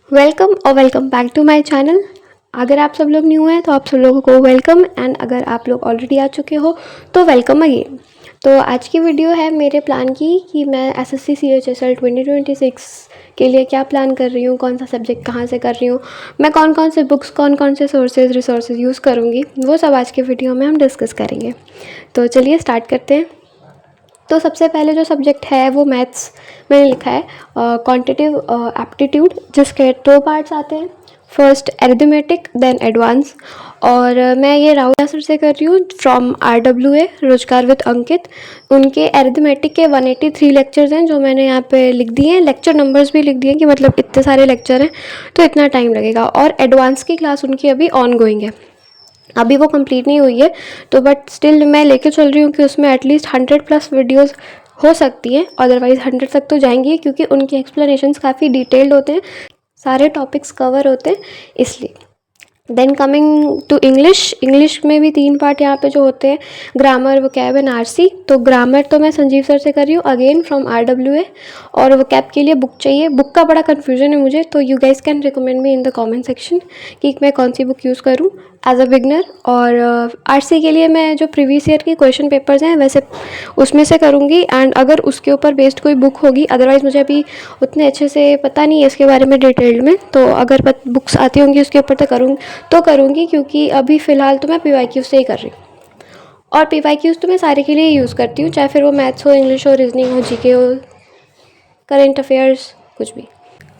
Welcome और welcome back to my channel. अगर आप सब लोग न्यू हैं तो आप सब लोगों को वेलकम, एंड अगर आप लोग ऑलरेडी आ चुके हो तो वेलकम अगेन। तो आज की वीडियो है मेरे प्लान की कि मैं एसएससी सीएचएसएल 2026 के लिए क्या प्लान कर रही हूँ, कौन सा सब्जेक्ट कहाँ से कर रही हूँ, मैं कौन कौन से बुक्स कौन कौन से रिसोर्सेज यूज़ करूँगी, वो सब आज के वीडियो में हम डिस्कस करेंगे। तो चलिए स्टार्ट करते हैं। तो सबसे पहले जो सब्जेक्ट है वो मैथ्स मैंने लिखा है क्वांटिटेटिव एप्टीट्यूड, जिसके 2 पार्ट्स आते हैं। First arithmetic then advance. और मैं ये राहुल सर से कर रही हूँ from RWA Rozgar with Ankit. उनके एरिथमेटिक के 183 लेक्चर्स हैं जो मैंने यहाँ पे लिख दिए हैं, लेक्चर नंबर्स भी लिख दिए हैं कि मतलब इतने सारे लेक्चर हैं तो इतना टाइम लगेगा। और एडवांस की क्लास उनकी अभी ऑन गोइंग है, अभी वो कंप्लीट नहीं हुई है, तो बट स्टिल मैं लेके चल रही हूँ कि उसमें एटलीस्ट 100+ वीडियोस हो सकती हैं, अदरवाइज़ 100 तक तो जाएंगी क्योंकि उनकी एक्सप्लेनेशंस काफ़ी डिटेल्ड होते हैं, सारे टॉपिक्स कवर होते हैं इसलिए। देन कमिंग टू इंग्लिश में भी 3 पार्ट यहाँ पे जो होते हैं, ग्रामर, वोकैब एंड आरसी। तो ग्रामर तो मैं संजीव सर से कर रही हूँ अगेन फ्रॉम RWA, और वोकैब के लिए बुक चाहिए। बुक का बड़ा कन्फ्यूजन है मुझे, तो you guys can recommend me in the comment section कि मैं कौन सी बुक यूज़ करूँ एज अ बिगनर। और आरसी के लिए मैं जो प्रीवियस ईयर के क्वेश्चन पेपर्स हैं वैसे उसमें से करूँगी, एंड अगर उसके ऊपर बेस्ड कोई बुक होगी, अदरवाइज़ मुझे अभी उतने अच्छे से पता नहीं है इसके बारे में डिटेल्ड में, तो अगर बुक्स आती होंगी उसके ऊपर तो करूँगी क्योंकि अभी फ़िलहाल तो मैं PYQ से ही कर रही हूँ। और PYQs तो मैं सारे के लिए यूज़ करती हूँ, चाहे फिर वो मैथ्स हो, इंग्लिश हो, रीजनिंग हो, जीके हो, करेंट अफेयर्स, कुछ भी।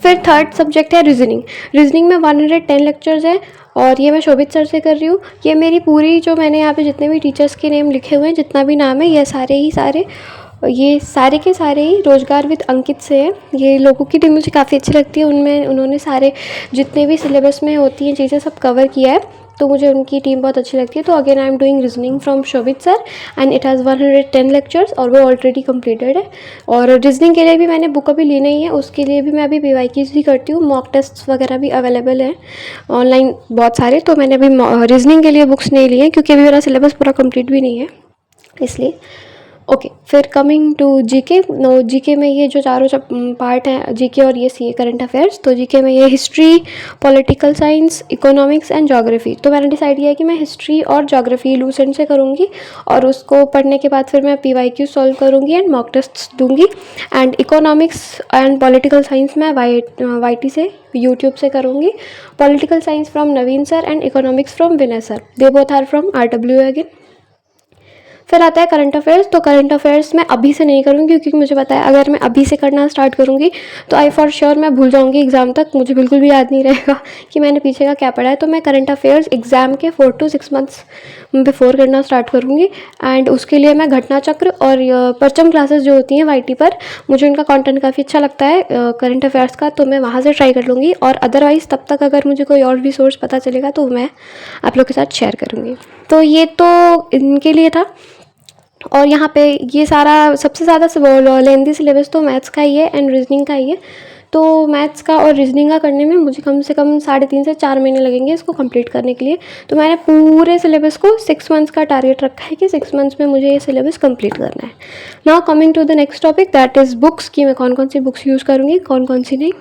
फिर थर्ड सब्जेक्ट है रीजनिंग में 110 लेक्चर्स हैं और ये मैं शोभित सर से कर रही हूँ। ये मेरी पूरी जो मैंने यहाँ पे जितने भी टीचर्स के नेम लिखे हुए हैं, जितना भी नाम है, ये सारे के सारे ही रोजगार विद अंकित से हैं। ये लोगों की टीम मुझे काफ़ी अच्छी लगती है, उन्होंने सारे जितने भी सिलेबस में होती हैं चीज़ें सब कवर किया है, तो मुझे उनकी टीम बहुत अच्छी लगती है। तो again I am doing reasoning from Shobhit sir and it has 110 lectures और वो ऑलरेडी कंप्लीटेड है। और रीजनिंग के लिए भी मैंने बुक अभी ली नहीं है, उसके लिए भी मैं अभी PYQs ही करती हूँ, मॉक टेस्ट वगैरह भी अवेलेबल है ऑनलाइन बहुत सारे, तो मैंने अभी रीजनिंग के लिए बुक्स नहीं ली है क्योंकि अभी मेरा सिलेबस पूरा कंप्लीट भी नहीं है इसलिए। ओके, फिर कमिंग टू जीके। जीके में ये जो चारों पार्ट हैं, जीके और ये सीए करंट अफेयर्स, तो जीके में ये history, political science, economics and geography. तो मैंने डिसाइड किया है कि मैं हिस्ट्री और ज्योग्राफी लूसेंट से करूँगी, और उसको पढ़ने के बाद फिर मैं PYQ सॉल्व करूँगी एंड मॉक टेस्ट दूँगी। And economics and political science मैं YT से, यूट्यूब से करूँगी। Political science from Naveen sir and economics from Vinay sir, they both are from RWA again. फिर आता है करंट अफेयर्स। तो करंट अफेयर्स मैं अभी से नहीं करूँगी क्योंकि मुझे पता है अगर मैं अभी से करना स्टार्ट करूँगी तो आई फॉर श्योर मैं भूल जाऊँगी एग्ज़ाम तक, मुझे बिल्कुल भी याद नहीं रहेगा कि मैंने पीछे का क्या पढ़ा है। तो मैं करंट अफेयर्स एग्ज़ाम के 4 to 6 मंथ्स बिफोर करना स्टार्ट करूँगी, एंड उसके लिए मैं घटना चक्र और परचम क्लासेस जो होती हैं YT पर, मुझे उनका कंटेंट काफ़ी अच्छा लगता है करंट अफेयर्स का, तो मैं वहाँ से ट्राई कर लूँगी। और अदरवाइज़ तब तक अगर मुझे कोई और भी सोर्स पता चलेगा तो मैं आप लोग के साथ शेयर करूँगी। तो ये तो इनके लिए था। और यहाँ पे ये सारा सबसे ज़्यादा लेंदी सिलेबस तो मैथ्स का ही है एंड रीजनिंग का ही है। तो मैथ्स का और रीजनिंग का करने में मुझे कम से कम 3.5 से 4 महीने लगेंगे इसको कंप्लीट करने के लिए। तो मैंने पूरे सिलेबस को 6 मंथ्स का टारगेट रखा है कि 6 मंथ्स में मुझे ये सिलेबस कंप्लीट करना है। Now coming to the next topic, that is books, कि मैं कौन कौन सी बुक्स यूज़ करूँगी, कौन कौन सी नहीं।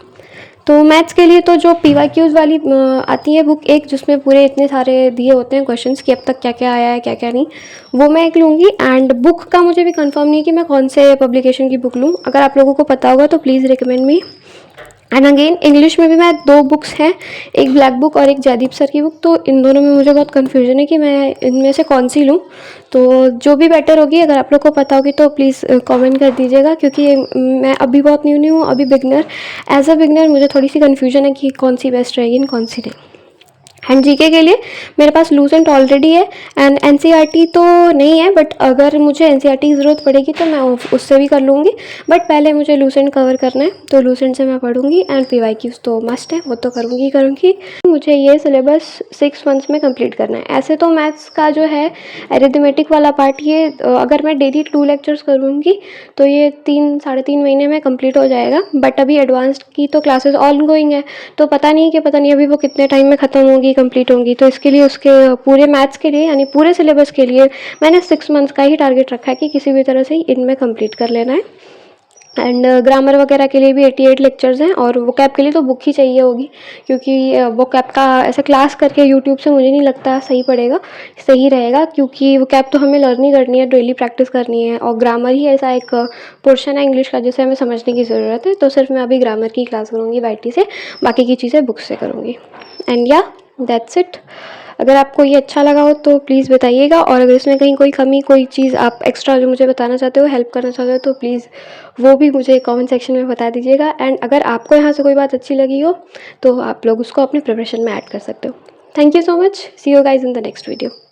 तो मैथ्स के लिए तो जो PYQs वाली आती है बुक एक, जिसमें पूरे इतने सारे दिए होते हैं क्वेश्चंस कि अब तक क्या क्या आया है क्या क्या नहीं, वो मैं एक लूँगी। एंड बुक का मुझे भी कंफर्म नहीं है कि मैं कौन से पब्लिकेशन की बुक लूँ, अगर आप लोगों को पता होगा तो please recommend me. And again English में भी मैं 2 बुक्स हैं, एक ब्लैक बुक और एक जयदीप सर की बुक, तो इन दोनों में मुझे बहुत कन्फ्यूजन है कि मैं इनमें से कौन सी लूँ। तो जो भी बेटर होगी, अगर आप लोग को पता होगी तो प्लीज़ कमेंट कर दीजिएगा, क्योंकि मैं अभी बहुत न्यू हूँ, अभी बिगनर, एज अ बिगनर मुझे थोड़ी सी कन्फ्यूजन है कि कौन सी बेस्ट रहेगी और कौन सी नहीं। एंड जीके के लिए मेरे पास लूसेंट ऑलरेडी है एंड NCERT तो नहीं है, बट अगर मुझे NCERT की ज़रूरत पड़ेगी तो मैं उससे भी कर लूँगी, बट पहले मुझे लूसेंट कवर करना है, तो लूसेंट से मैं पढ़ूँगी। एंड PYQs तो मस्ट है, वो तो करूँगी। मुझे ये सिलेबस 6 मंथ्स में कंप्लीट करना है। ऐसे तो मैथ्स का जो है एरिथमेटिक वाला पार्ट, ये अगर मैं डेली 2 लेक्चर्स करूँगी तो ये 3-3.5 महीने में कंप्लीट हो जाएगा, बट अभी एडवांस्ड की तो क्लासेस ऑन गोइंग है, तो पता नहीं अभी वो कितने टाइम में ख़त्म होगी, कंप्लीट होंगी। तो इसके लिए उसके पूरे मैथ्स के लिए यानी पूरे सिलेबस के लिए मैंने 6 मंथ्स का ही टारगेट रखा है कि किसी भी तरह से इनमें कंप्लीट कर लेना है। एंड ग्रामर वगैरह के लिए भी 88 लेक्चर्स हैं, और वोकैब के लिए तो बुक ही चाहिए होगी, क्योंकि वोकैब का ऐसा क्लास करके यूट्यूब से मुझे नहीं लगता सही रहेगा, क्योंकि वोकैब तो हमें लर्न ही करनी है, डेली प्रैक्टिस करनी है, और ग्रामर ही ऐसा एक पोर्शन है इंग्लिश का जिसे हमें समझने की ज़रूरत है। तो सिर्फ मैं अभी ग्रामर की क्लास करूँगी वाईटी से, बाकी की चीज़ें बुक से करूँगी। एंड या दैट्स इट। अगर आपको ये अच्छा लगा हो तो प्लीज़ बताइएगा, और अगर इसमें कहीं कोई कमी, कोई चीज़ आप एक्स्ट्रा जो मुझे बताना चाहते हो, हेल्प करना चाहते हो, तो प्लीज़ वो भी मुझे कमेंट सेक्शन में बता दीजिएगा। एंड अगर आपको यहाँ से कोई बात अच्छी लगी हो तो आप लोग उसको अपने प्रिपरेशन में ऐड कर सकते हो। Thank you so much. See you guys in the next video.